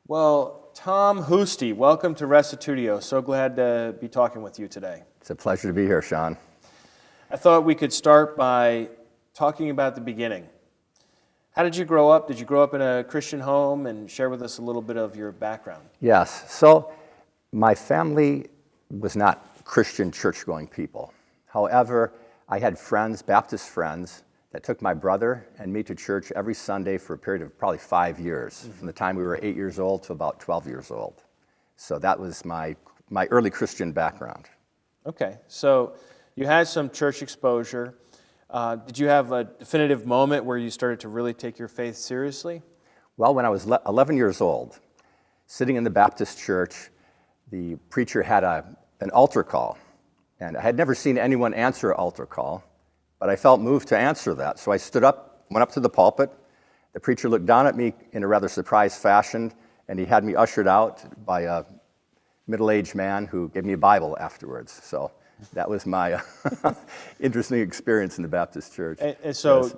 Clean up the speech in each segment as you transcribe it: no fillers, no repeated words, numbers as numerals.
Well, Tom Huszti, welcome to Restitutio. So glad to be talking with you today. It's a pleasure to be here, Sean. I thought we could start by talking about the beginning. How did you grow up? Did you grow up in a Christian home? And share with us a little bit of your background. Yes, so my family was not Christian church-going people. However, I had friends, Baptist friends, that took my brother and me to church every Sunday for a period of probably 5 years, from the time we were 8 years old to about 12 years old. So that was my early Christian background. Okay, so you had some church exposure. Did you have a definitive moment where you started to really take your faith seriously? Well, when I was 11 years old, sitting in the Baptist church, the preacher had an altar call. And I had never seen anyone answer an altar call, but I felt moved to answer that. So I stood up, went up to the pulpit. The preacher looked down at me in a rather surprised fashion, and he had me ushered out by a middle-aged man who gave me a Bible afterwards. So that was my interesting experience in the Baptist church. And so yes.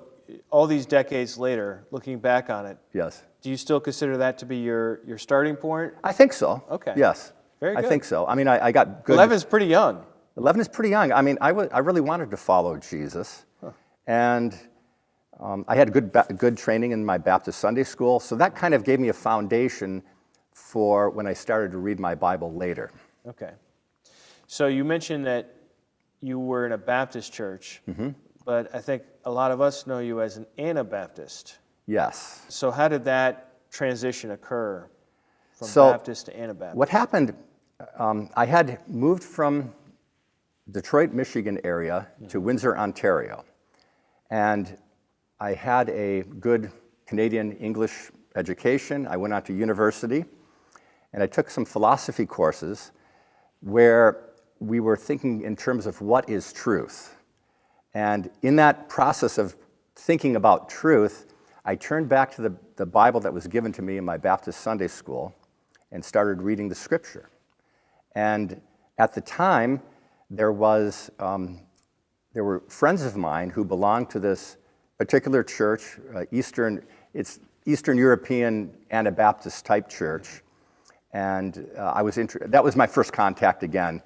All these decades later, looking back on it, Yes. Do you still consider that to be your starting point? I think so. Okay. Yes. Very good. I think so. I mean, I got good. 11 is pretty young. 11 is pretty young. I mean, I really wanted to follow Jesus. Huh. And I had good training in my Baptist Sunday school, so that kind of gave me a foundation for when I started to read my Bible later. Okay. So you mentioned that you were in a Baptist church, but I think a lot of us know you as an Anabaptist. Yes. So how did that transition occur from Baptist to Anabaptist? What happened, I had moved from Detroit, Michigan area to Windsor, Ontario. And I had a good Canadian English education. I went on to university, and I took some philosophy courses where we were thinking in terms of what is truth. And in that process of thinking about truth, I turned back to the Bible that was given to me in my Baptist Sunday school and started reading the Scripture. And at the time, there were friends of mine who belonged to this particular church, Eastern European Anabaptist type church, and that was my first contact again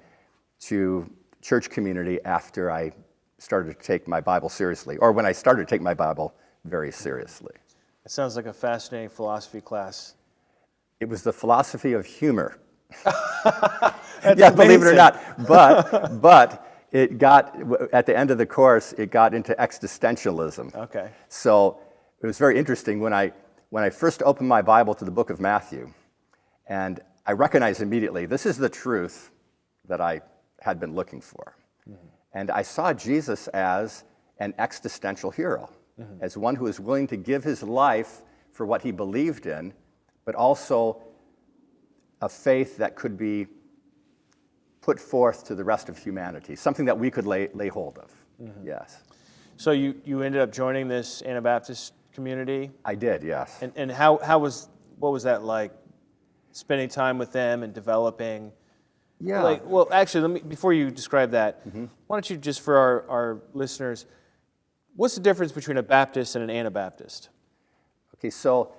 to church community after I started to take my Bible seriously, or when I started to take my Bible very seriously. It sounds like a fascinating philosophy class. It was the philosophy of humor. That's yeah, amazing. believe it or not. But it got, at the end of the course, it got into existentialism. Okay. So it was very interesting when I first opened my Bible to the book of Matthew, and I recognized immediately, this is the truth that I had been looking for. Mm-hmm. And I saw Jesus as an existential hero, as one who is willing to give his life for what he believed in, but also a faith that could be put forth to the rest of humanity, something that we could lay hold of. Mm-hmm. Yes. So you ended up joining this Anabaptist community? I did, yes. And what was that like, spending time with them and developing? Yeah. Well, actually, before you describe that, why don't you just for our listeners, what's the difference between a Baptist and an Anabaptist? Okay, so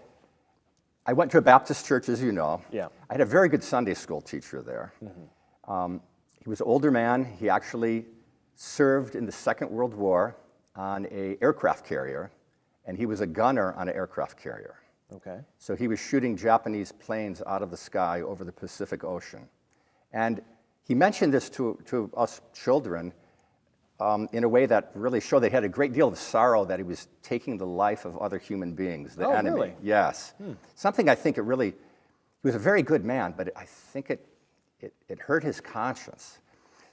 I went to a Baptist church, as you know. Yeah. I had a very good Sunday school teacher there. He was an older man. He actually served in the Second World War on an aircraft carrier, and he was a gunner on an aircraft carrier. Okay. So he was shooting Japanese planes out of the sky over the Pacific Ocean. And he mentioned this to us children in a way that really showed they had a great deal of sorrow that he was taking the life of other human beings, the enemy. Really? Yes. Something I think he was a very good man, but I think it hurt his conscience.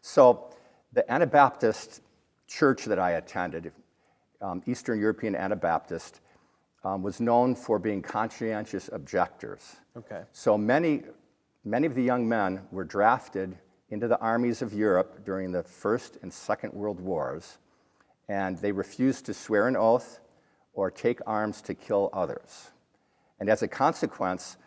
So the Anabaptist church that I attended, Eastern European Anabaptist, was known for being conscientious objectors. Okay. So many of the young men were drafted into the armies of Europe during the First and Second World Wars, and they refused to swear an oath or take arms to kill others. And as a consequence,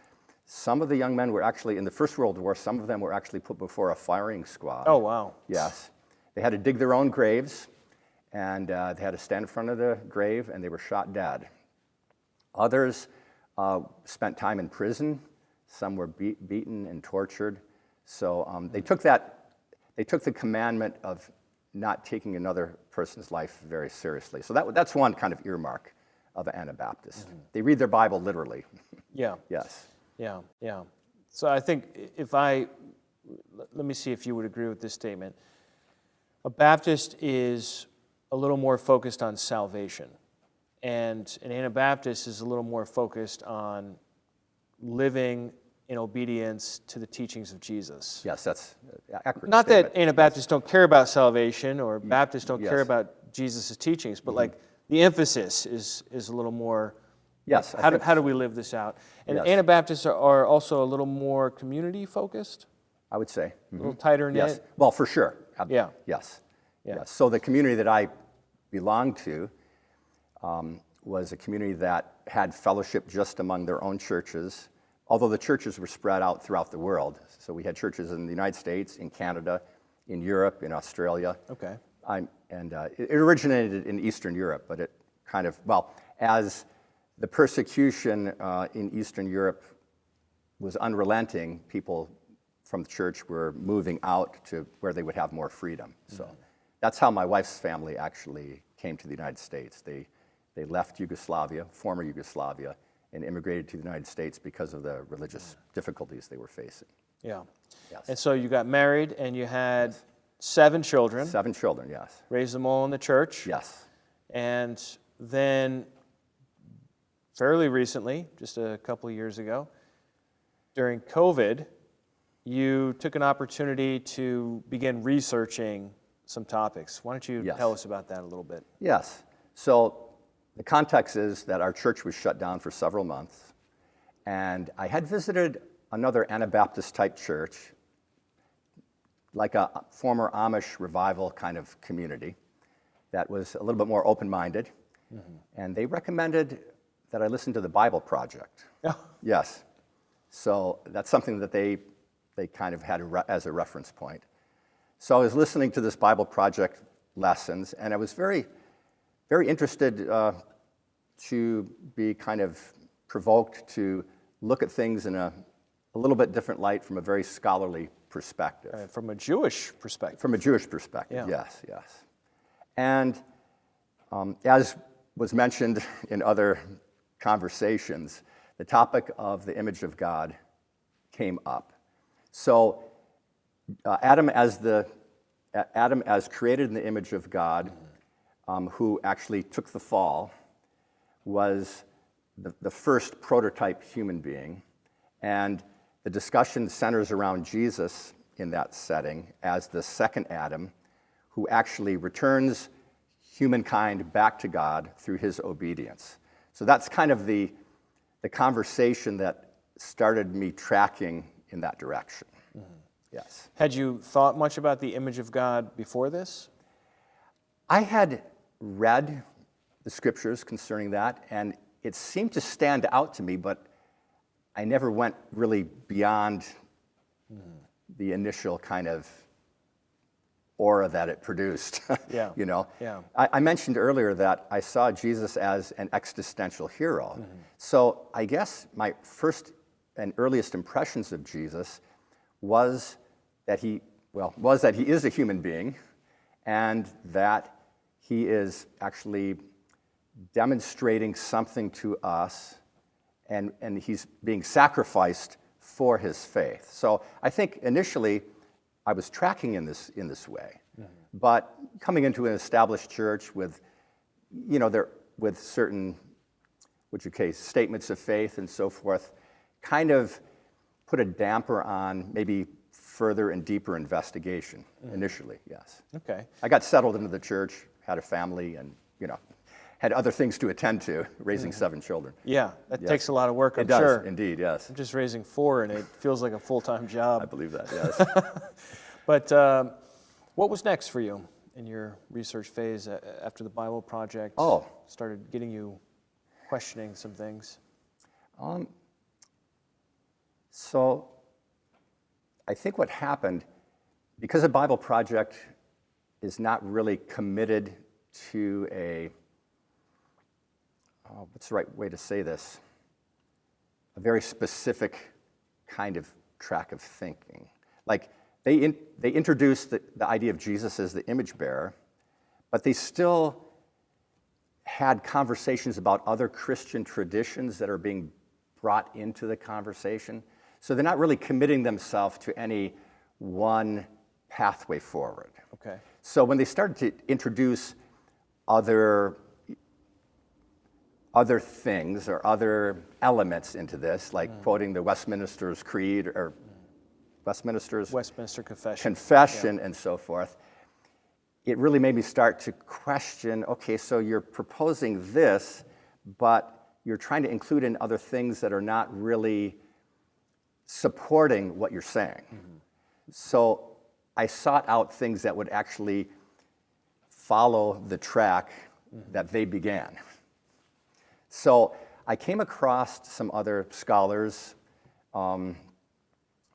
some of the young men were actually, in the First World War, some of them were actually put before a firing squad. Oh, wow. Yes. They had to dig their own graves, and they had to stand in front of the grave, and they were shot dead. Others spent time in prison. Some were beaten and tortured. So they took the commandment of not taking another person's life very seriously. So that's one kind of earmark of an Anabaptist. They read their Bible literally. Yeah. Yes. Yeah, yeah. So I think let me see if you would agree with this statement. A Baptist is a little more focused on salvation, and an Anabaptist is a little more focused on living in obedience to the teachings of Jesus. Yes, that's an accurate Not statement. that Anabaptists don't care about salvation or Baptists don't care Yes. about Jesus' teachings, but like the emphasis is a little more. Yes. How do we live this out? And Yes. Anabaptists are also a little more community focused, I would say. a little tighter knit. Yes. Well, for sure. Yeah. Yes. Yeah. Yes. So the community that I belonged to was a community that had fellowship just among their own churches, although the churches were spread out throughout the world. So we had churches in the United States, in Canada, in Europe, in Australia. Okay. It originated in Eastern Europe, but it kind of, as the persecution in Eastern Europe was unrelenting, people from the church were moving out to where they would have more freedom. So that's how my wife's family actually came to the United States. They left Yugoslavia, former Yugoslavia, and immigrated to the United States because of the religious difficulties they were facing. Yeah. Yes. And so you got married and you had 7 children. 7 children, yes. Raised them all in the church. Yes. And then fairly recently, just a couple of years ago, during COVID, you took an opportunity to begin researching some topics. Why don't you Yes. tell us about that a little bit? Yes. So the context is that our church was shut down for several months, and I had visited another Anabaptist type church, like a former Amish revival kind of community that was a little bit more open-minded, and they recommended that I listen to the Bible Project. Yeah. Yes. So that's something that they kind of had as a reference point. So I was listening to this Bible Project lessons, and I was very, very interested to be kind of provoked to look at things in a little bit different light from a very scholarly perspective. From a Jewish perspective. From a Jewish perspective, Yeah. yes. And as was mentioned in other conversations, the topic of the image of God came up. So Adam as created in the image of God, who actually took the fall, was the first prototype human being. And the discussion centers around Jesus in that setting as the second Adam, who actually returns humankind back to God through his obedience. So that's kind of the conversation that started me tracking in that direction. Yes. Had you thought much about the image of God before this? I had read the scriptures concerning that, and it seemed to stand out to me, but I never went really beyond the initial kind of aura that it produced. Yeah. You know? Yeah. I mentioned earlier that I saw Jesus as an existential hero. So I guess my first and earliest impressions of Jesus was that he is a human being, and that he is actually demonstrating something to us, and he's being sacrificed for his faith. So I think initially I was tracking in this way, but coming into an established church with, with certain, statements of faith and so forth, kind of put a damper on maybe further and deeper investigation initially, yes. Okay. I got settled into the church, had a family, and, had other things to attend to, raising 7 children. Yeah, that Yes. takes a lot of work, I'm It does, sure. indeed, yes. I'm just raising 4, and it feels like a full-time job. I believe that, yes. But what was next for you in your research phase after the Bible Project started getting you questioning some things? So I think what happened, because the Bible Project is not really committed to what's the right way to say this? A very specific kind of track of thinking. Like they introduced the idea of Jesus as the image bearer, but they still had conversations about other Christian traditions that are being brought into the conversation. So they're not really committing themselves to any one pathway forward. Okay. So when they started to introduce other things or other elements into this, like quoting the Westminster's Creed or Westminster Confession and so forth, it really made me start to question, okay, so you're proposing this, but you're trying to include in other things that are not really supporting what you're saying. So I sought out things that would actually follow the track that they began. So I came across some other scholars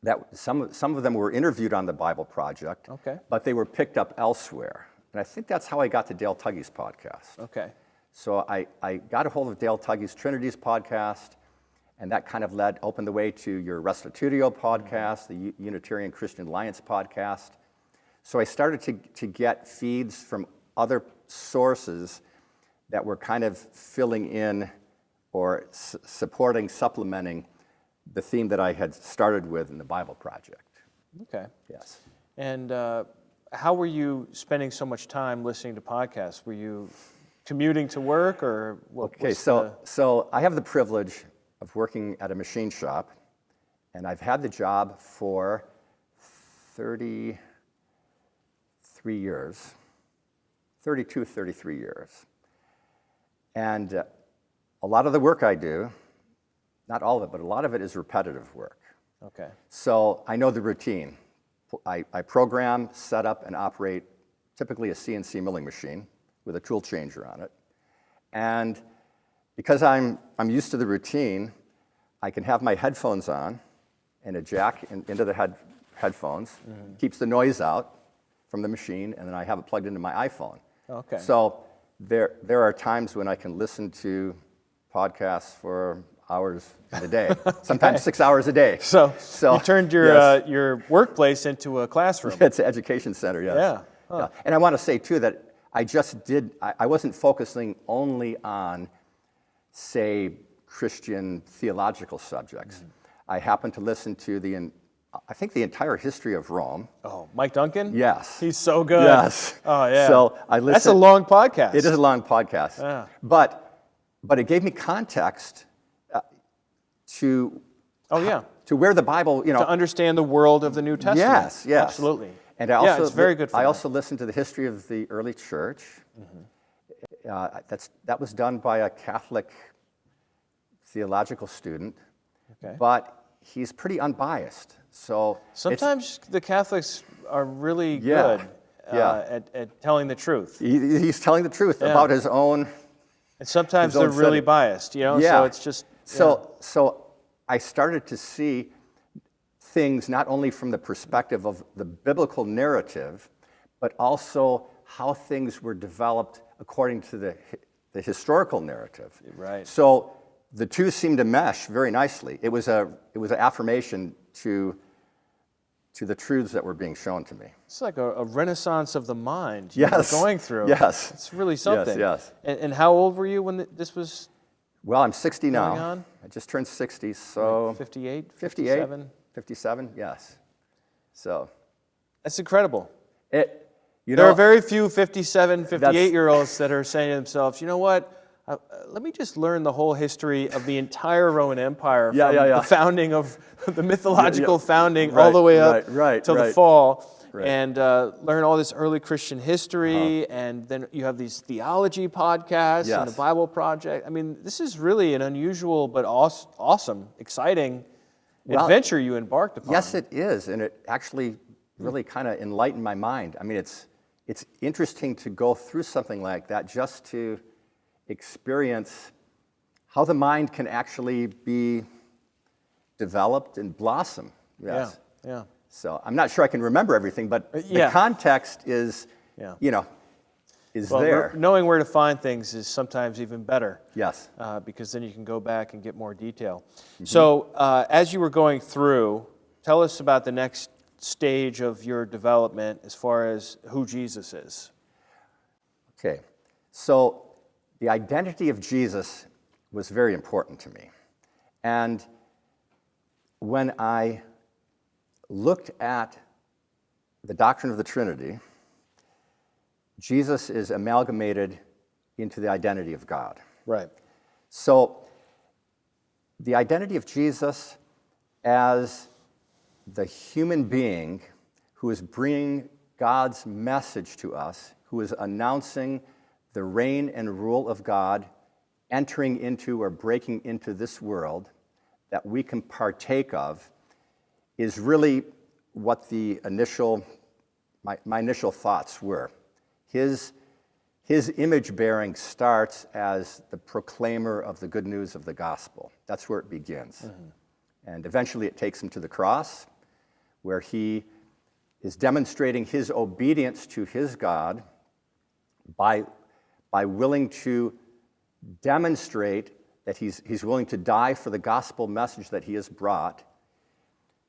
that some of them were interviewed on the Bible Project, but they were picked up elsewhere. And I think that's how I got to Dale Tuggy's podcast. Okay. So I got a hold of Dale Tuggy's Trinity's podcast, and that kind of opened the way to your Restitutio podcast, the Unitarian Christian Alliance podcast. So I started to get feeds from other sources that were kind of filling in or supporting, supplementing the theme that I had started with in the Bible Project. Okay. Yes. And how were you spending so much time listening to podcasts? Were you commuting to work or what? Okay, so I have the privilege of working at a machine shop, and I've had the job for 33 years, 32, 33 years. And a lot of the work I do, not all of it, but a lot of it is repetitive work. Okay. So I know the routine. I program, set up, and operate typically a CNC milling machine with a tool changer on it. And because I'm used to the routine, I can have my headphones on and a jack into the headphones, keeps the noise out from the machine, and then I have it plugged into my iPhone. Okay. So there are times when I can listen to podcasts for hours in a day, sometimes 6 hours a day. So you turned your yes. Your workplace into a classroom. It's an education center, yes. Yeah. Huh. Yeah. And I want to say, too, that I wasn't focusing only on, say, Christian theological subjects. I happened to listen to I think the entire history of Rome. Oh, Mike Duncan? Yes. He's so good. Yes. Oh, yeah. So I listened. That's a long podcast. It is a long podcast. Yeah. But it gave me context to where the Bible, to understand the world of the New Testament. Yes, yes. Absolutely. And I also, it's very good for I that. also listened to the history of the early church. That was done by a Catholic theological student, but he's pretty unbiased. So sometimes the Catholics are really good at telling the truth. He's telling the truth about his own. And sometimes they're really biased, So it's just. So I started to see things not only from the perspective of the biblical narrative, but also how things were developed according to the historical narrative. Right. So the two seemed to mesh very nicely. It was an affirmation to the truths that were being shown to me. It's like a renaissance of the mind yes. you're going through. Yes. It's really something. Yes. And how old were you when this was? Well, I'm 60 now. Going on? I just turned 60, so... 58? 57? 57, yes. So... That's incredible. There are very few 57, 58-year-olds that are saying to themselves, you know what? Let me just learn the whole history of the entire Roman Empire from the founding of the mythological founding all the way up till the fall, and learn all this early Christian history, and then you have these theology podcasts and the Bible Project. I mean, this is really an unusual but awesome, exciting adventure you embarked upon. Yes, it is, and it actually really kind of enlightened my mind. I mean, it's interesting to go through something like that just to experience how the mind can actually be developed and blossom. Yes. Yeah. So I'm not sure I can remember everything, but the context is, is Well, there. knowing where to find things is sometimes even better. Yes. Because then you can go back and get more detail. So as you were going through, tell us about the next stage of your development as far as who Jesus is. Okay. So the identity of Jesus was very important to me. And when I looked at the doctrine of the Trinity, Jesus is amalgamated into the identity of God. Right. So the identity of Jesus as the human being who is bringing God's message to us, who is announcing the reign and rule of God, entering into or breaking into this world that we can partake of, is really what the my initial thoughts were. His image bearing starts as the proclaimer of the good news of the gospel. That's where it begins. And eventually it takes him to the cross, where he is demonstrating his obedience to his God by willing to demonstrate that he's willing to die for the gospel message that he has brought.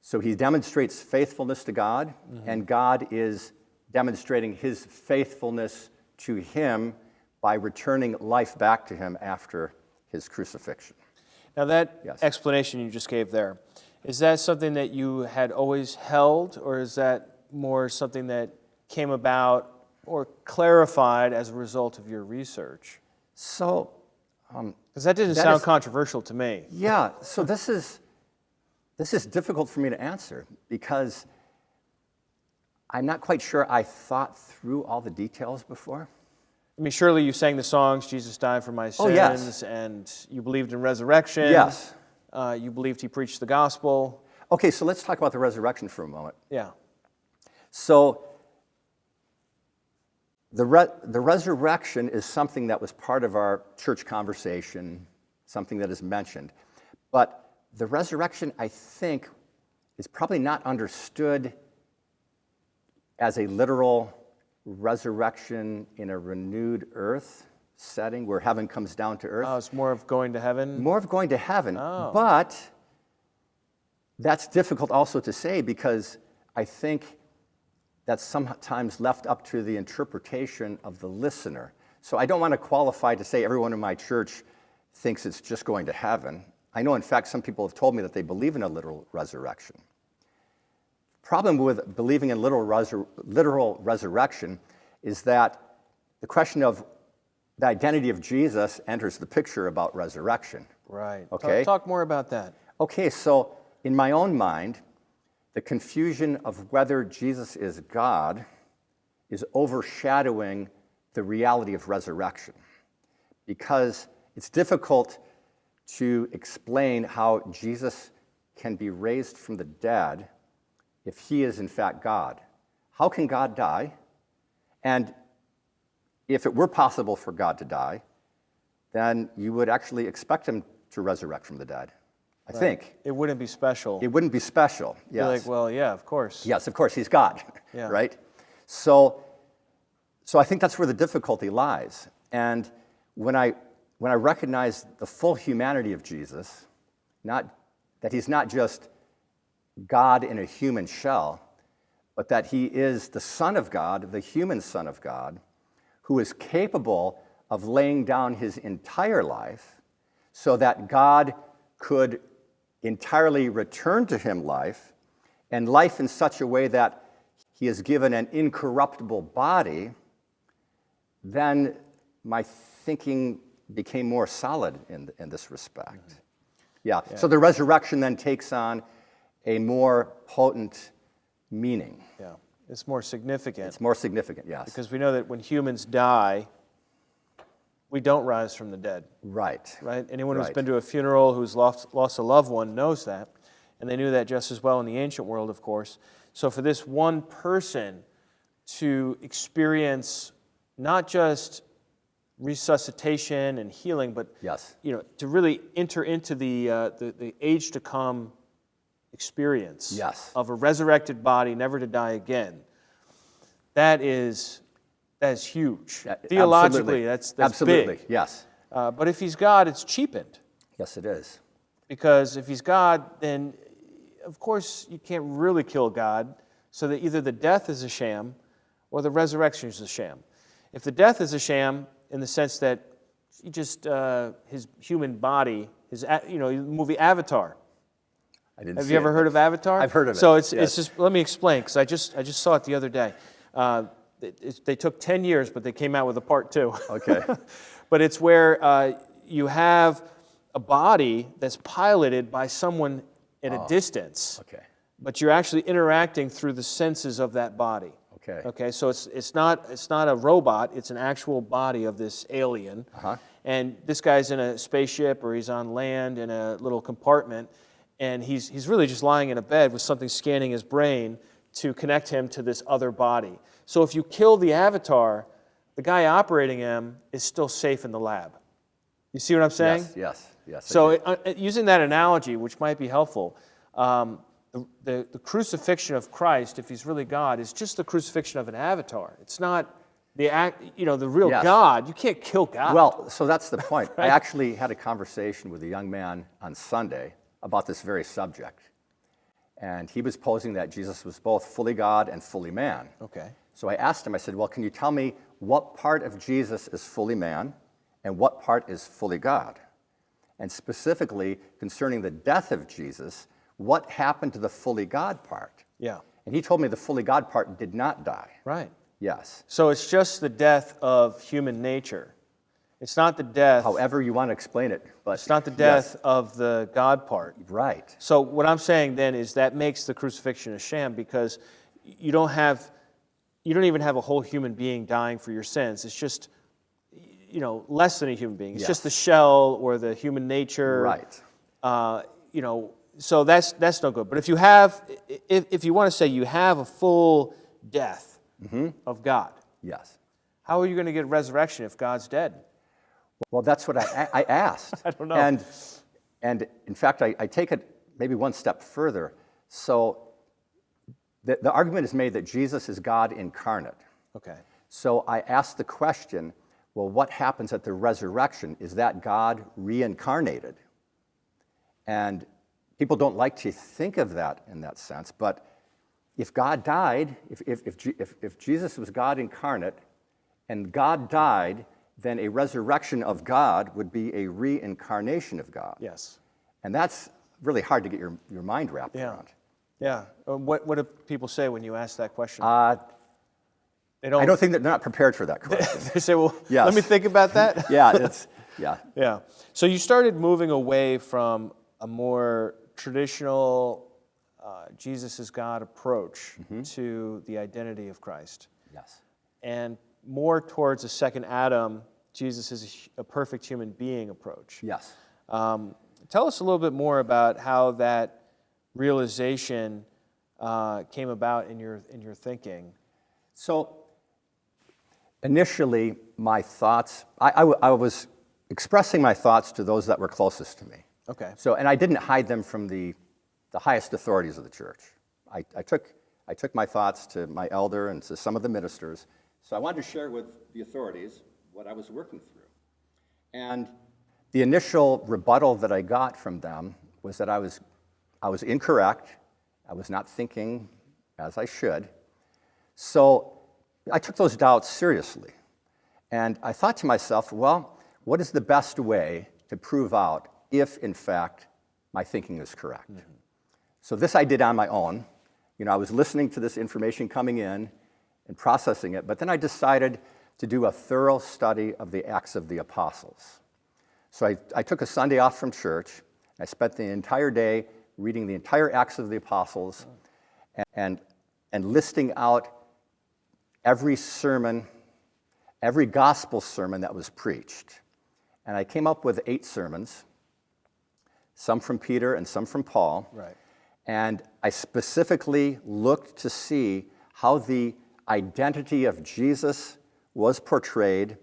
So he demonstrates faithfulness to God, and God is demonstrating his faithfulness to him by returning life back to him after his crucifixion. Now that Yes. explanation you just gave there, is that something that you had always held, or is that more something that came about or clarified as a result of your research? So, Because that didn't that sound is- controversial to me. yeah, so this is difficult for me to answer because I'm not quite sure I thought through all the details before. I mean, surely you sang the songs, Jesus died for my sins, Oh, yes. and you believed in resurrection. Yes. You believed he preached the gospel. Okay, so let's talk about the resurrection for a moment. Yeah. So the resurrection is something that was part of our church conversation, something that is mentioned. But the resurrection, I think, is probably not understood as a literal resurrection in a renewed earth setting where heaven comes down to earth. Oh, it's more of going to heaven? More of going to heaven. Oh. But that's difficult also to say because I think that's sometimes left up to the interpretation of the listener. So I don't want to qualify to say everyone in my church thinks it's just going to heaven. I know, in fact, some people have told me that they believe in a literal resurrection. Problem with believing in literal resurrection is that the question of the identity of Jesus enters the picture about resurrection. Right. Okay. Talk more about that. Okay, so in my own mind, the confusion of whether Jesus is God is overshadowing the reality of resurrection because it's difficult to explain how Jesus can be raised from the dead if he is in fact God. How can God die? And if it were possible for God to die, then you would actually expect him to resurrect from the dead, I think. It wouldn't be special. It wouldn't be special, yes. You're like, well, yeah, of course. Yes, of course, he's God, Yeah. right? So I think that's where the difficulty lies. And when I recognize the full humanity of Jesus, not that he's not just God in a human shell, but that he is the Son of God, the human Son of God, who is capable of laying down his entire life so that God could entirely return to him life, and life in such a way that he is given an incorruptible body, then my thinking became more solid in this respect. Mm-hmm. Yeah, so the resurrection then takes on a more potent meaning. Yeah. It's more significant. It's more significant, yes. Because we know that when humans die, we don't rise from the dead. Right. Right? Anyone who's Right. been to a funeral who's lost a loved one knows that. And they knew that just as well in the ancient world, of course. So for this one person to experience not just resuscitation and healing, but Yes. To really enter into the age to come experience Yes. of a resurrected body, never to die again. That is that is huge. Yeah, Theologically, that's absolutely, big. yes. But if he's God, it's cheapened. Yes, it is. Because if he's God, then of course you can't really kill God, so that either the death is a sham or the resurrection is a sham. If the death is a sham, in the sense that he just his human body, the movie Avatar. Have you ever heard of Avatar? I've heard of it. So it's yes. just, let me explain, because I just saw it the other day. They took 10 years, but they came out with a part 2. Okay. But it's where you have a body that's piloted by someone at a distance. Okay. But you're actually interacting through the senses of that body. Okay. Okay. So it's not a robot. It's an actual body of this alien. Uh-huh. And this guy's in a spaceship, or he's on land in a little compartment, and he's really just lying in a bed with something scanning his brain to connect him to this other body. So if you kill the avatar, the guy operating him is still safe in the lab. You see what I'm saying? Yes. So using that analogy, which might be helpful, the crucifixion of Christ, if he's really God, is just the crucifixion of an avatar. It's not the real God. You can't kill God. Well, so that's the point. Right? I actually had a conversation with a young man on Sunday about this very subject. And he was posing that Jesus was both fully God and fully man. Okay. So I asked him, I said, well, can you tell me what part of Jesus is fully man and what part is fully God? And specifically, concerning the death of Jesus, what happened to the fully God part? Yeah. And he told me the fully God part did not die. Right. Yes. So it's just the death of human nature. It's not the death. However you want to explain it, but it's not the death of the God part. Right. So what I'm saying then is that makes the crucifixion a sham, because you don't even have a whole human being dying for your sins. It's just, less than a human being. It's just the shell or the human nature. Right. So that's no good. But if you want to say you have a full death of God, Yes. how are you going to get resurrection if God's dead? Well, that's what I asked. I don't know. And in fact, I take it maybe one step further. So the argument is made that Jesus is God incarnate. Okay. So I asked the question, well, what happens at the resurrection? Is that God reincarnated? And people don't like to think of that in that sense, but if God died, if Jesus was God incarnate and God died, then a resurrection of God would be a reincarnation of God. Yes. And that's really hard to get your mind wrapped around. Yeah. What do people say when you ask that question? I don't think that they're not prepared for that question. They say, well, Yes. let me think about that. Yeah. Yeah. So you started moving away from a more traditional Jesus is God approach to the identity of Christ. Yes. And more towards a second Adam, Jesus is a perfect human being approach. Yes. Tell us a little bit more about how that realization came about in your thinking. So initially, my thoughts, I was expressing my thoughts to those that were closest to me. Okay. So, and I didn't hide them from the highest authorities of the church. I took my thoughts to my elder and to some of the ministers. So I wanted to share with the authorities what I was working through. And the initial rebuttal that I got from them was that I was incorrect. I was not thinking as I should. So I took those doubts seriously. And I thought to myself, well, what is the best way to prove out if, in fact, my thinking is correct? Mm-hmm. So this I did on my own. I was listening to this information coming in and processing it, but then I decided to do a thorough study of the Acts of the Apostles. So I took a Sunday off from church. I spent the entire day reading the entire Acts of the Apostles and listing out every sermon, every gospel sermon that was preached. And I came up with 8 sermons, some from Peter and some from Paul. Right. And I specifically looked to see how the identity of Jesus was portrayed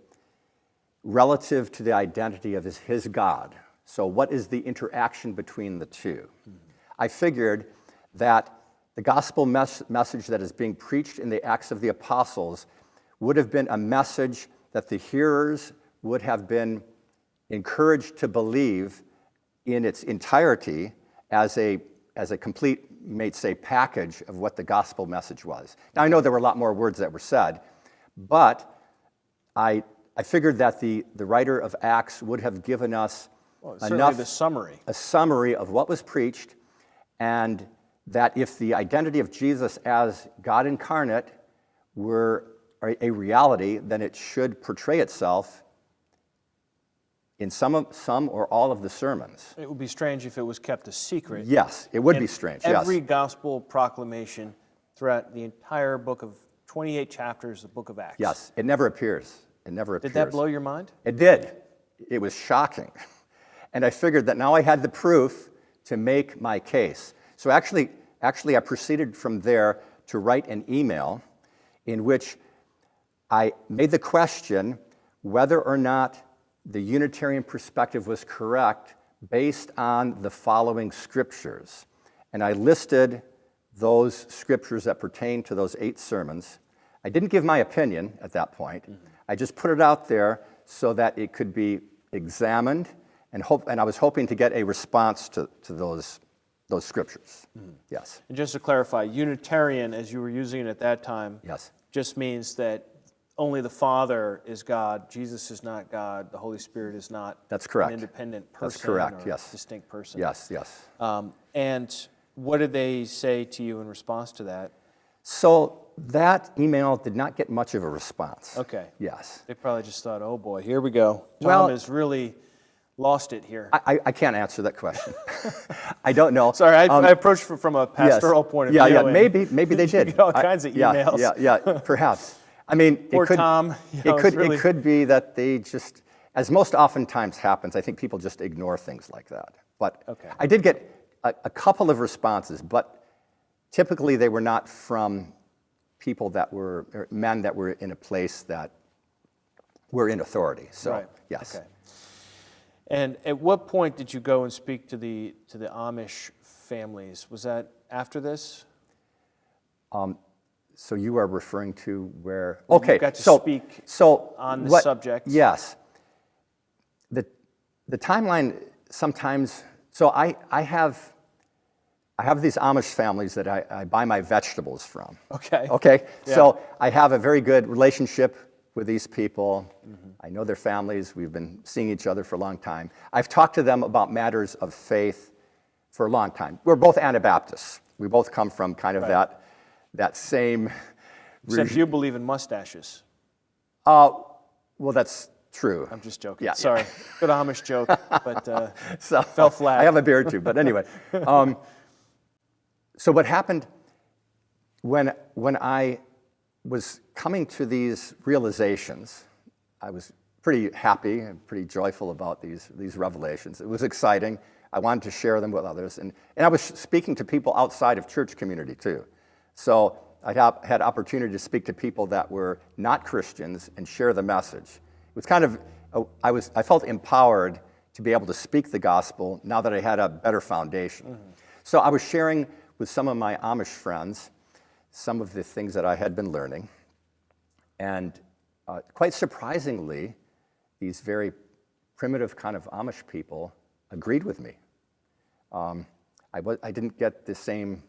relative to the identity of his God. So what is the interaction between the two? Mm-hmm. I figured that the gospel message that is being preached in the Acts of the Apostles would have been a message that the hearers would have been encouraged to believe in its entirety as a complete, you may say, package of what the gospel message was. Now, I know there were a lot more words that were said, but I figured that the writer of Acts would have given us enough, a summary of what was preached, and that if the identity of Jesus as God incarnate were a reality, then it should portray itself in some or all of the sermons. It would be strange if it was kept a secret. Yes, it would be strange, yes. Every gospel proclamation throughout the entire book of 28 chapters, the book of Acts. Yes, it never appears. It never appears. Did that blow your mind? It did. It was shocking. And I figured that now I had the proof to make my case. So actually, I proceeded from there to write an email in which I made the question whether or not the Unitarian perspective was correct based on the following scriptures. And I listed those scriptures that pertain to those 8 sermons. I didn't give my opinion at that point. I just put it out there so that it could be examined, and I was hoping to get a response to those scriptures. Yes. And just to clarify, Unitarian, as you were using it at that time, yes, just means that only the Father is God, Jesus is not God, the Holy Spirit is not That's correct. An independent person. That's correct, or yes. distinct person. Yes, yes. And what did they say to you in response to that? So that email did not get much of a response. Okay. Yes. They probably just thought, oh boy, here we go. Tom Well, has really lost it here. I can't answer that question. I don't know. Sorry, I approached from a pastoral point of view. Yeah, maybe they did. Get all kinds of emails. Yeah, perhaps. I mean, Poor Tom. It could be that they just, as most oftentimes happens, I think people just ignore things like that. But okay. I did get a couple of responses, but typically they were not from people that were, or men that were in a place that were in authority. So, right. Yes. Okay. And at what point did you go and speak to the Amish families? Was that after this? So you are referring to where? You Okay, got to so speak on the subject. Yes. The timeline sometimes. So I have these Amish families that I buy my vegetables from. Okay. Okay. Yeah. So I have a very good relationship with these people. I know their families. We've been seeing each other for a long time. I've talked to them about matters of faith for a long time. We're both Anabaptists. We both come from kind of that same. Except you believe in mustaches. Well, that's true. I'm just joking. Yeah, Sorry. Good Amish joke, but so, fell flat. I have a beard too, but anyway. So what happened when I was coming to these realizations, I was pretty happy and pretty joyful about these revelations. It was exciting. I wanted to share them with others. And I was speaking to people outside of church community too. So I had opportunity to speak to people that were not Christians and share the message. It was kind of, I felt empowered to be able to speak the gospel now that I had a better foundation. Mm-hmm. So I was sharing with some of my Amish friends some of the things that I had been learning. And quite surprisingly, these very primitive kind of Amish people agreed with me. I didn't get the same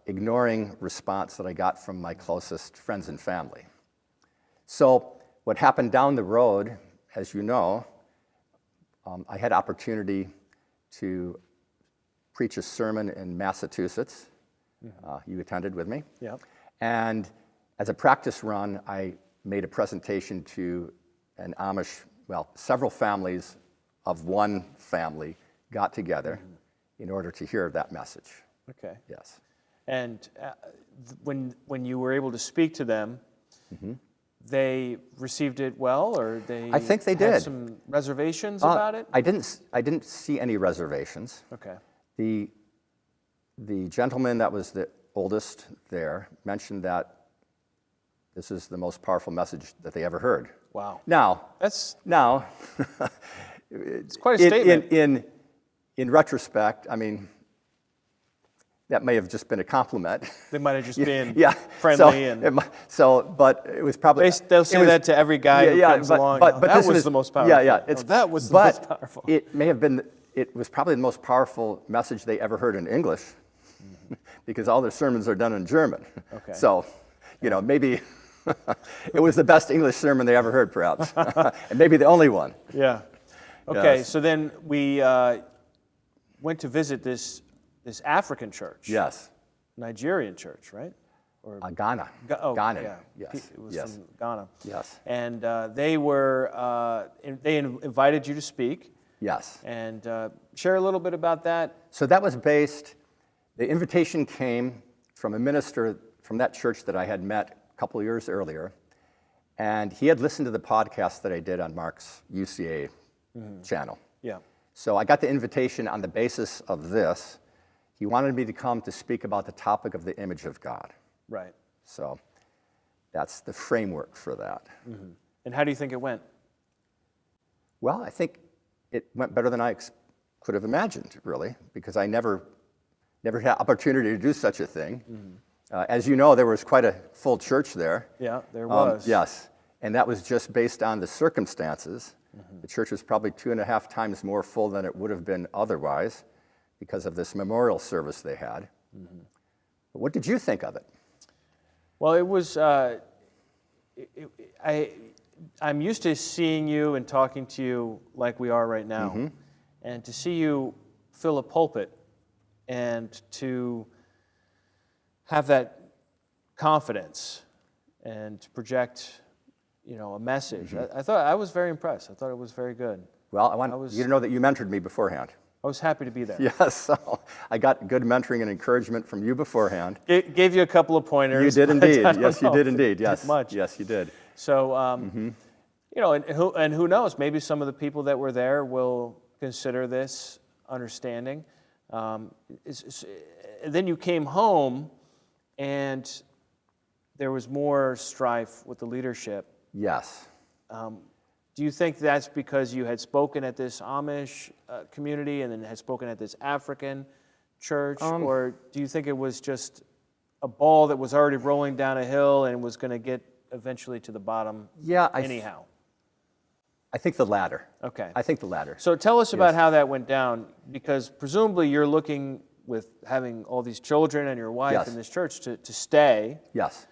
ignoring response that I got from my closest friends and family. So what happened down the road, as you know, I had opportunity to preach a sermon in Massachusetts. You attended with me. Yep. And as a practice run, I made a presentation to an Amish, several families of one family got together in order to hear that message. Okay. Yes. And when you were able to speak to them, they received it well, or I think they had did. some reservations about it? I didn't see any reservations. Okay. The gentleman that was the oldest there mentioned that this is the most powerful message that they ever heard. Wow. Now, it's it's quite a statement. In retrospect, I mean, that may have just been a compliment. They might have just been Yeah. friendly But it was probably... They'll say that to every guy who comes along. But that was the most powerful. Yeah. That was the most powerful. It may have been... It was probably the most powerful message they ever heard in English, because all their sermons are done in German. Okay. So, maybe it was the best English sermon they ever heard, perhaps, and maybe the only one. Yeah. Okay. Yes. So then we went to visit this African church. Yes. Nigerian church, right? Or Ghana. Ghana. Yeah. Yes. It was Yes. from Ghana. Yes. And they invited you to speak. Yes. And share a little bit about that. So that was the invitation came from a minister from that church that I had met a couple of years earlier, and he had listened to the podcast that I did on Mark's UCA channel. Yeah. So I got the invitation on the basis of this. He wanted me to come to speak about the topic of the image of God. Right. So that's the framework for that. Mm-hmm. And how do you think it went? Well, I think it went better than I could have imagined, really, because I never had opportunity to do such a thing. Mm-hmm. As you know, there was quite a full church there. Yeah, there was. Yes, and that was just based on the circumstances. Mm-hmm. The church was probably 2.5 times more full than it would have been otherwise because of this memorial service they had. Mm-hmm. But what did you think of it? Well, it was, I'm used to seeing you and talking to you like we are right now. Mm-hmm. And to see you fill a pulpit and to have that confidence and to project, a message. Mm-hmm. I thought I was very impressed. I thought it was very good. Well, I want you to know that you mentored me beforehand. I was happy to be there. Yes, so I got good mentoring and encouragement from you beforehand. Gave you a couple of pointers. You did indeed. Yes, you did indeed. Yes, much. Yes, you did. So, and who knows? Maybe some of the people that were there will consider this understanding. Then you came home, and there was more strife with the leadership. Yes. Do you think that's because you had spoken at this Amish community and then had spoken at this African church? Or do you think it was just a ball that was already rolling down a hill and was going to get eventually to the bottom anyhow? I think the latter. Okay. I think the latter. So tell us about how that went down, because presumably you're looking with having all these children and your wife in this church to stay. Yes.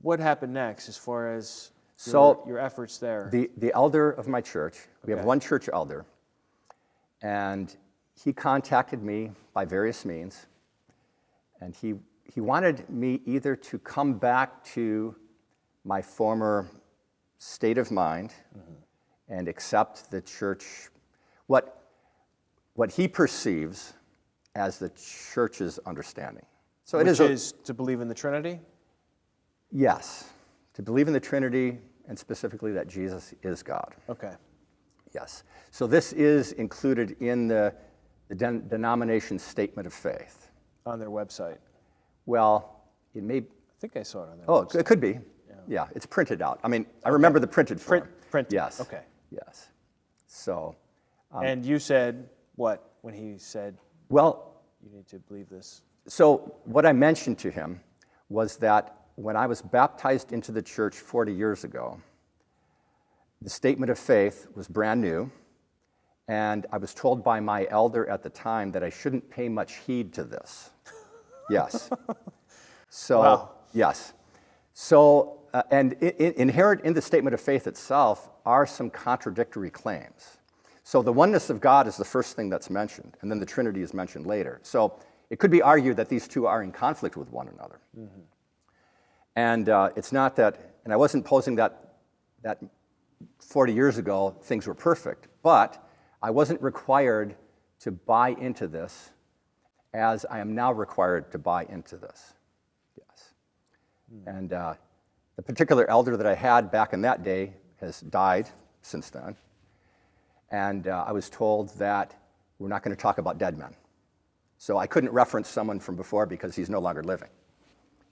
What happened next as far as your efforts there? The elder of my church, we have one church elder, and he contacted me by various means, and he wanted me either to come back to my former state of mind and accept the church, what he perceives as the church's understanding. So Which is to believe in the Trinity? Yes, to believe in the Trinity, and specifically that Jesus is God. Okay. Yes. So this is included in the denomination's statement of faith. On their website? Well, it may... I think I saw it on their website. Oh, it could be. Yeah, it's printed out. I mean, I remember the printed form. Printed. Yes. Okay. Yes. So... and you said what when he said, well, you need to believe this? So what I mentioned to him was that when I was baptized into the church 40 years ago, the statement of faith was brand new, and I was told by my elder at the time that I shouldn't pay much heed to this. Yes. So, wow. Yes. So, and inherent in the statement of faith itself are some contradictory claims. So the oneness of God is the first thing that's mentioned, and then the Trinity is mentioned later. So it could be argued that these two are in conflict with one another. Mm-hmm. And it's not that, and I wasn't posing that 40 years ago things were perfect, but I wasn't required to buy into this as I am now required to buy into this. Yes. Mm. And the particular elder that I had back in that day has died since then. And I was told that we're not going to talk about dead men. So I couldn't reference someone from before because he's no longer living.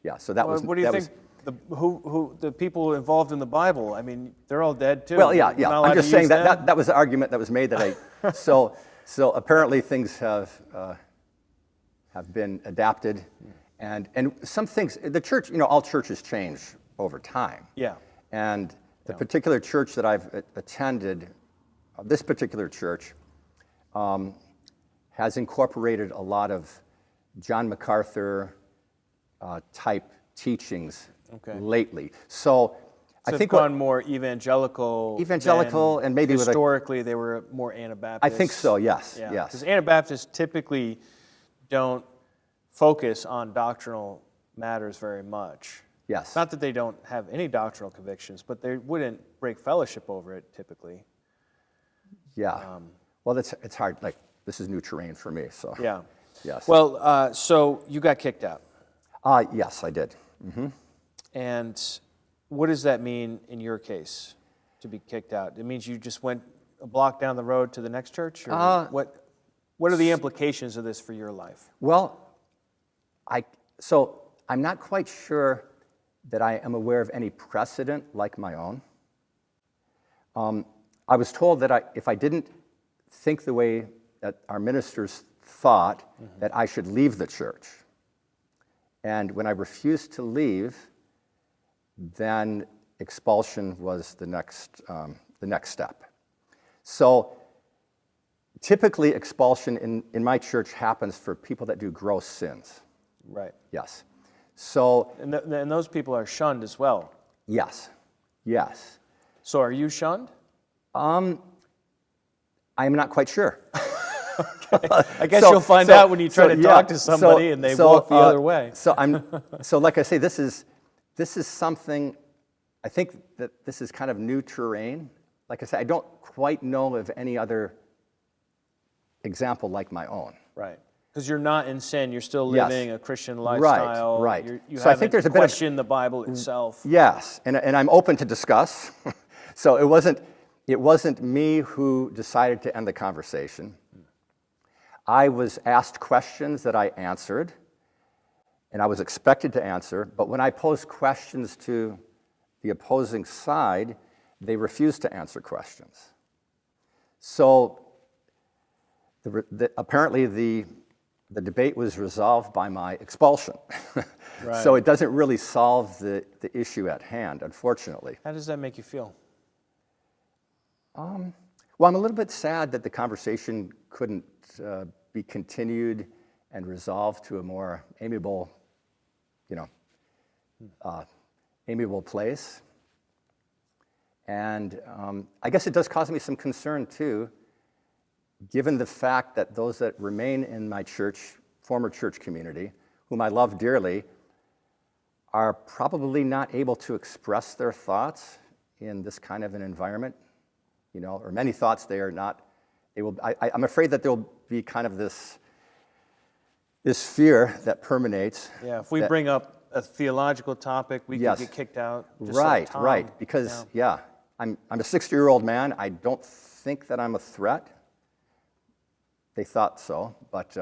Yeah, so that was... What do you think? The people involved in the Bible, I mean, they're all dead too. Well, yeah. I'm just saying that was the argument that was made that I... So So apparently things have been adapted, and some things, the church, all churches change over time. Yeah. And the particular church that I've attended, this particular church, has incorporated a lot of John MacArthur type teachings lately. So I think gone more evangelical. Evangelical, and maybe historically they were more Anabaptist. I think so. Yes. Yeah. Yes. Because Anabaptists typically don't focus on doctrinal matters very much. Yes. Not that they don't have any doctrinal convictions, but they wouldn't break fellowship over it typically. Yeah. Well, it's hard. Like, this is new terrain for me. So. Yeah. Yes. Well, so you got kicked out. Yes, I did. Mm-hmm. And what does that mean in your case, to be kicked out? It means you just went a block down the road to the next church? Or what are the implications of this for your life? Well, so I'm not quite sure that I am aware of any precedent like my own. I was told that if I didn't think the way that our ministers thought, that I should leave the church. And when I refused to leave, then expulsion was the next step. So typically expulsion in my church happens for people that do gross sins. Right. Yes. So. And those people are shunned as well. Yes. Yes. So are you shunned? I'm not quite sure. I guess you'll find out when you try to talk to somebody and they walk the other way. So like I say, this is something, I think that this is kind of new terrain. Like I say, I don't quite know of any other example like my own. Right. Because you're not in sin, you're still living a Christian lifestyle. Right. You so I think there's a bit of question the Bible itself. Yes, and I'm open to discuss. So it wasn't me who decided to end the conversation. I was asked questions that I answered, and I was expected to answer, but when I posed questions to the opposing side, they refused to answer questions. So apparently the debate was resolved by my expulsion. Right. So it doesn't really solve the issue at hand, unfortunately. How does that make you feel? Well, I'm a little bit sad that the conversation couldn't be continued and resolved to a more amiable, amiable place. And I guess it does cause me some concern too, given the fact that those that remain in my former church community, whom I love dearly, are probably not able to express their thoughts in this kind of an environment. Or many thoughts they are not able. I'm afraid that there'll be kind of this fear that permeates. Yeah, if we bring up a theological topic, we can get kicked out. Just right, like Tom. right. Because I'm a 60-year-old man. I don't think that I'm a threat. They thought so, but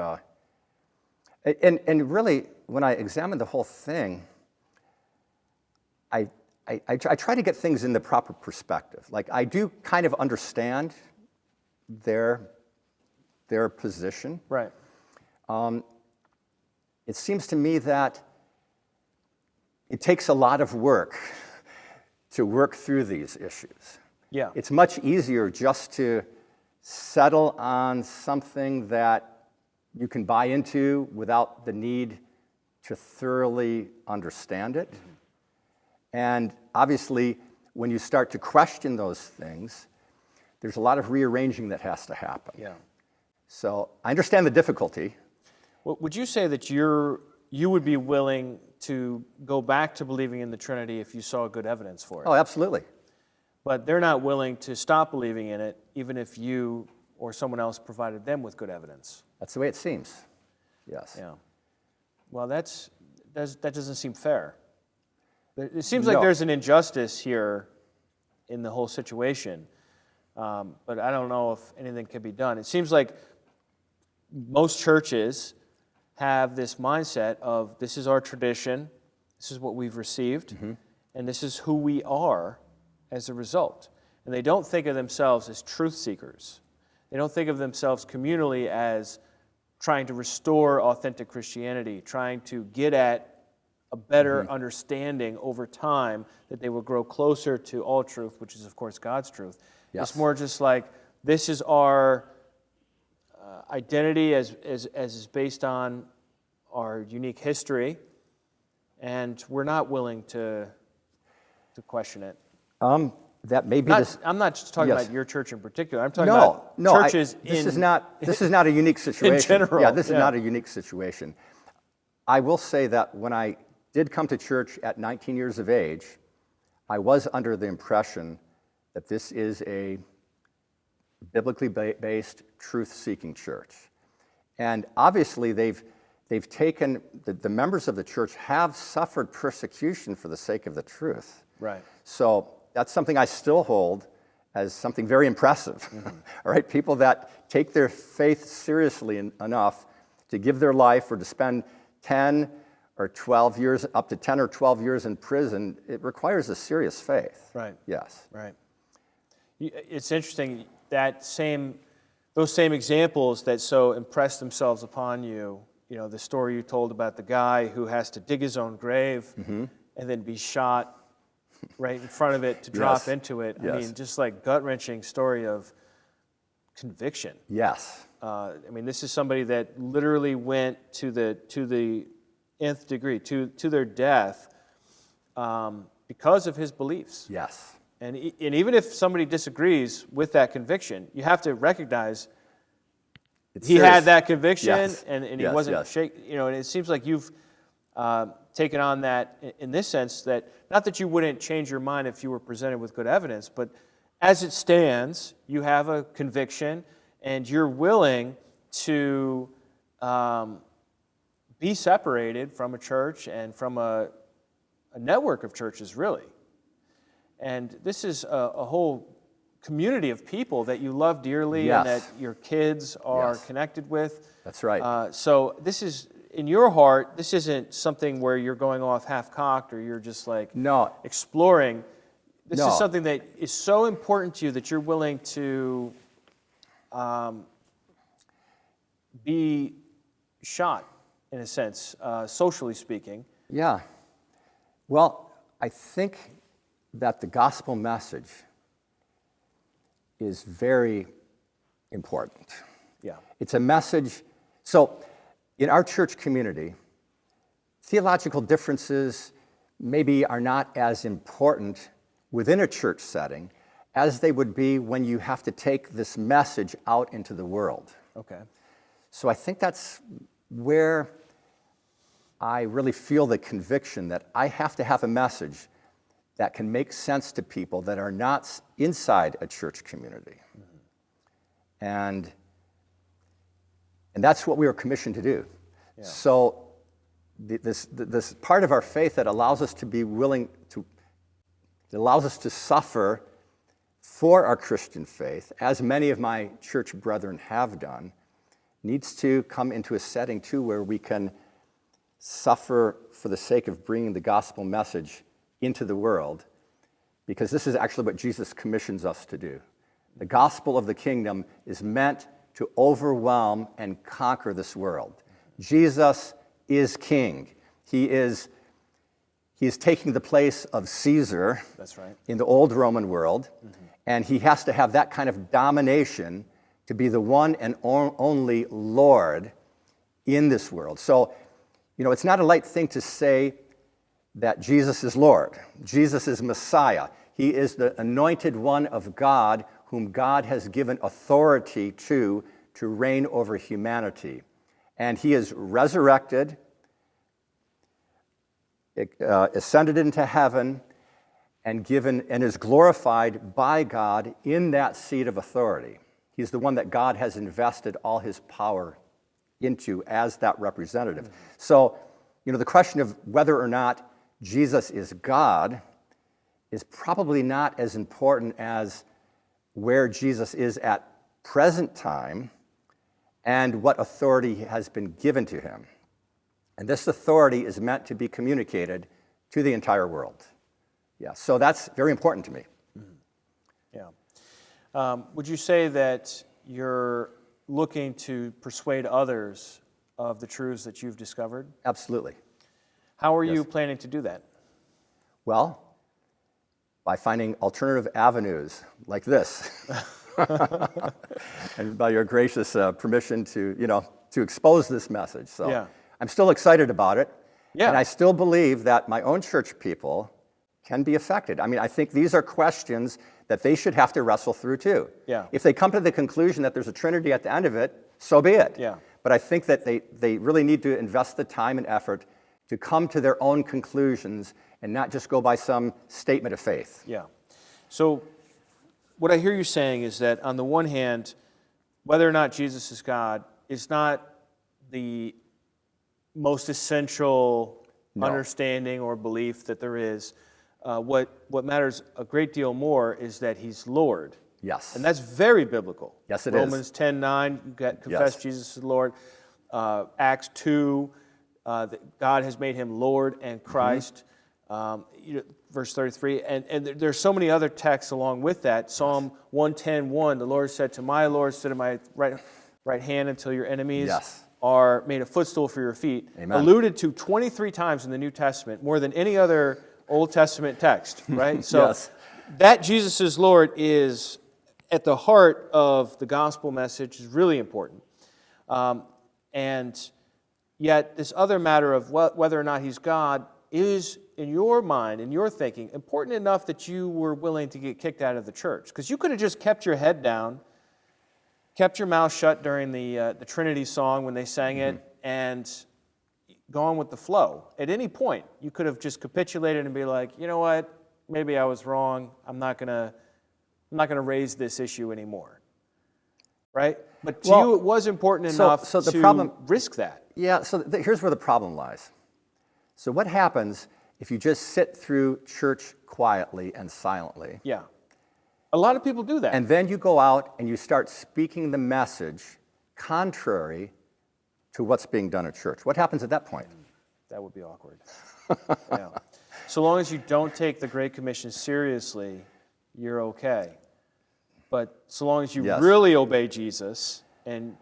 and really, when I examined the whole thing, I try to get things in the proper perspective. Like, I do kind of understand their position. Right. It seems to me that it takes a lot of work to work through these issues. Yeah. It's much easier just to settle on something that you can buy into without the need to thoroughly understand it. Mm-hmm. And obviously, when you start to question those things, there's a lot of rearranging that has to happen. Yeah. So I understand the difficulty. Well, would you say that you would be willing to go back to believing in the Trinity if you saw good evidence for it? Oh, absolutely. But they're not willing to stop believing in it, even if you or someone else provided them with good evidence. That's the way it seems. Yes. Yeah. Well, that doesn't seem fair. It seems like there's an injustice here in the whole situation, but I don't know if anything can be done. It seems like most churches have this mindset of this is our tradition, this is what we've received, mm-hmm. and this is who we are as a result. And they don't think of themselves as truth seekers. They don't think of themselves communally as trying to restore authentic Christianity, trying to get at a better understanding over time that they will grow closer to all truth, which is, of course, God's truth. Yes. It's more just like, this is our identity as is based on our unique history, and we're not willing to question it. That may be I'm not just talking Yes. about your church in particular. I'm talking about churches this is not a unique situation. in general. Yeah, this is not a unique situation. I will say that when I did come to church at 19 years of age, I was under the impression that this is a biblically based, truth-seeking church. And obviously, they've taken, the members of the church have suffered persecution for the sake of the truth. Right. So that's something I still hold as something very impressive. All right, people that take their faith seriously enough to give their life or to spend 10 or 12 years, up to 10 or 12 years in prison, it requires a serious faith. Right. Yes. Right. It's interesting that those same examples that so impress themselves upon you. You know, the story you told about the guy who has to dig his own grave and then be shot right in front of it to drop into it. I mean, just like gut-wrenching story of conviction. Yes. I mean, this is somebody that literally went to the nth degree, to their death because of his beliefs. Yes. And even if somebody disagrees with that conviction, you have to recognize he had that conviction, and he wasn't shaken. You know, and it seems like you've taken on that in this sense, that not that you wouldn't change your mind if you were presented with good evidence, but as it stands, you have a conviction, and you're willing to be separated from a church and from a network of churches, really. And this is a whole community of people that you love dearly and that your kids are connected with. That's right. So this is, in your heart, this isn't something where you're going off half-cocked or you're just like exploring. This is something that is so important to you that you're willing to be shot, in a sense, socially speaking. Yeah. Well, I think that the gospel message is very important. Yeah. It's a message. So in our church community, theological differences maybe are not as important within a church setting as they would be when you have to take this message out into the world. Okay. So I think that's where I really feel the conviction that I have to have a message that can make sense to people that are not inside a church community. And that's what we are commissioned to do. Yeah. So this part of our faith that allows us to be willing to, that allows us to suffer for our Christian faith, as many of my church brethren have done, needs to come into a setting too where we can suffer for the sake of bringing the gospel message into the world, because this is actually what Jesus commissions us to do. The gospel of the kingdom is meant to overwhelm and conquer this world. Jesus is king. He is taking the place of Caesar. That's right. In the old Roman world, and he has to have that kind of domination to be the one and only Lord in this world. So, you know, it's not a light thing to say that Jesus is Lord. Jesus is Messiah. He is the anointed one of God, whom God has given authority to reign over humanity. And he is resurrected, ascended into heaven, and is glorified by God in that seat of authority. He's the one that God has invested all his power into as that representative. So, you know, the question of whether or not Jesus is God is probably not as important as where Jesus is at present time and what authority has been given to him. And this authority is meant to be communicated to the entire world. Yeah, so that's very important to me. Yeah. Would you say that you're looking to persuade others of the truths that you've discovered? Absolutely. How are you planning to do that? Well, by finding alternative avenues like this, and by your gracious permission to expose this message. So Yeah. I'm still excited about it, Yeah. and I still believe that my own church people can be affected. I mean, I think these are questions that they should have to wrestle through too. Yeah. If they come to the conclusion that there's a Trinity at the end of it, so be it. Yeah. But I think that they really need to invest the time and effort to come to their own conclusions and not just go by some statement of faith. Yeah. So what I hear you saying is that on the one hand, whether or not Jesus is God is not the most essential understanding or belief that there is. What matters a great deal more is that he's Lord. Yes. And that's very biblical. Yes, it is. Romans 10:9, confess Yes. Jesus is Lord. Acts 2, that God has made him Lord and Christ. Verse 33, and there's so many other texts along with that. Psalm 110:1, the Lord said to my Lord, sit at my right hand until your enemies are made a footstool for your feet. Amen. Alluded to 23 times in the New Testament, more than any other Old Testament text, right? So Yes. that Jesus is Lord is at the heart of the gospel message, is really important. And yet this other matter of whether or not he's God is, in your mind, in your thinking, important enough that you were willing to get kicked out of the church. Because you could have just kept your head down, kept your mouth shut during the Trinity song when they sang it, and gone with the flow. At any point, you could have just capitulated and be like, you know what, maybe I was wrong. I'm not gonna raise this issue anymore, right? But to you, it was important enough to risk that. Yeah. So here's where the problem lies. So what happens if you just sit through church quietly and silently? Yeah. A lot of people do that. And then you go out and you start speaking the message contrary to what's being done at church. What happens at that point? That would be awkward. Yeah. So long as you don't take the Great Commission seriously, you're okay. But so long as you really obey Jesus and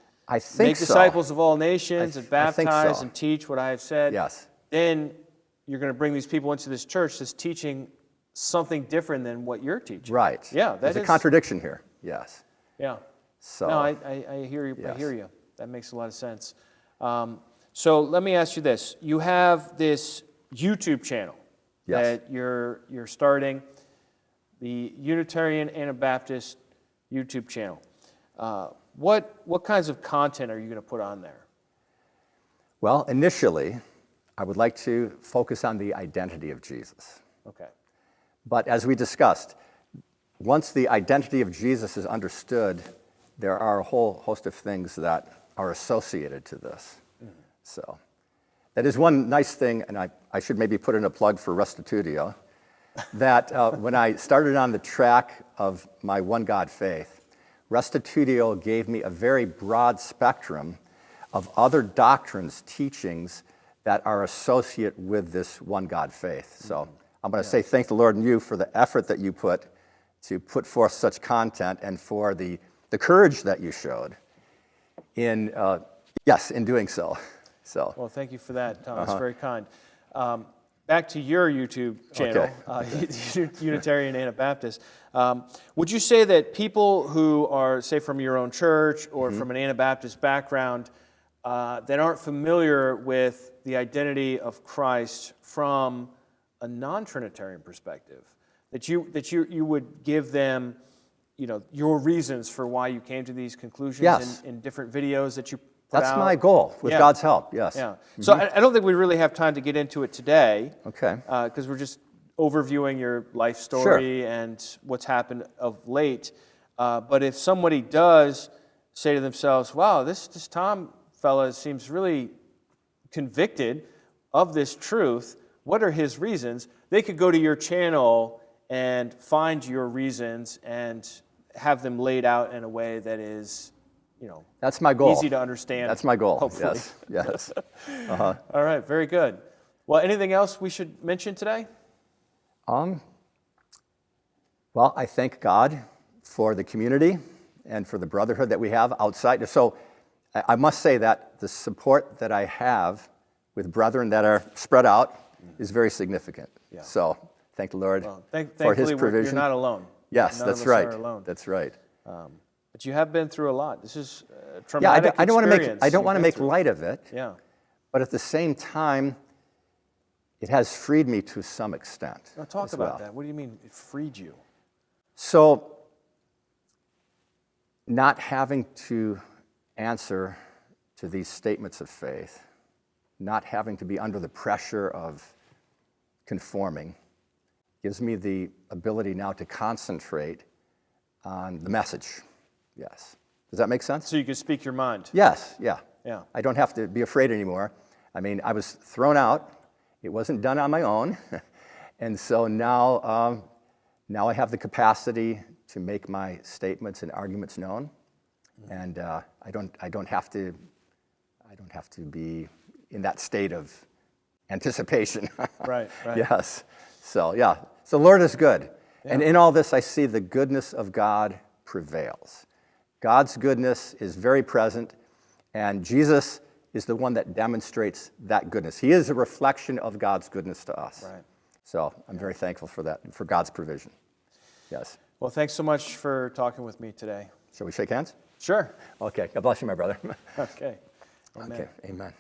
make disciples of all nations and baptize and teach what I have said, then you're going to bring these people into this church that's teaching something different than what you're teaching. Right. Yeah, There's a contradiction here. Yes. Yeah. So. No, I hear you. Yes. I hear you. That makes a lot of sense. So let me ask you this: you have this YouTube channel that you're starting, the Unitarian Anabaptist YouTube channel. What kinds of content are you going to put on there? Well, initially, I would like to focus on the identity of Jesus. Okay. But as we discussed, once the identity of Jesus is understood, there are a whole host of things that are associated to this. So that is one nice thing, and I should maybe put in a plug for Restitutio, that when I started on the track of my one God faith, Restitutio gave me a very broad spectrum of other doctrines, teachings that are associated with this one God faith. So I'm going to say thank the Lord and you for the effort that you put to put forth such content and for the courage that you showed in doing so. So. Well, thank you for that, Tom. It's very kind. Back to your YouTube channel, Unitarian Anabaptist. Would you say that people who are, say, from your own church or from an Anabaptist background that aren't familiar with the identity of Christ from a non-Trinitarian perspective, that you would give them, your reasons for why you came to these conclusions in different videos that you put That's out? my goal, with God's help, yes. Yeah. So I don't think we really have time to get into it today. Okay. Because we're just overviewing your life story and what's happened of late. But if somebody does say to themselves, wow, this Tom fella seems really convicted of this truth, what are his reasons? They could go to your channel and find your reasons and have them laid out in a way that is, that's my goal. Easy to understand. That's my goal. Hopefully. Yes. All right, very good. Well, anything else we should mention today? Well, I thank God for the community and for the brotherhood that we have outside. So I must say that the support that I have with brethren that are spread out is very significant. Yeah. So thank the Lord for His Thankfully, provision. you're not alone. Yes, None that's of us right. are alone. That's right. But you have been through a lot. This is a Yeah, traumatic I don't want experience to you've make been through. light of it. Yeah. But at the same time, it has freed me to some extent. Now talk as about well. that. What do you mean it freed you? So, not having to answer to these statements of faith, not having to be under the pressure of conforming, gives me the ability now to concentrate on the message. Yes. Does that make sense? So you can speak your mind. Yes, yeah. Yeah. I don't have to be afraid anymore. I mean, I was thrown out. It wasn't done on my own. And so now I have the capacity to make my statements and arguments known. And I don't have to be in that state of anticipation. Right. Yes. So, yeah. So the Lord is good. Yeah. And in all this, I see the goodness of God prevails. God's goodness is very present, and Jesus is the one that demonstrates that goodness. He is a reflection of God's goodness to us. Right. So I'm very thankful for that, for God's provision. Yes. Well, thanks so much for talking with me today. Shall we shake hands? Sure. Okay. God bless you, my brother. Okay. Amen. Okay. Amen.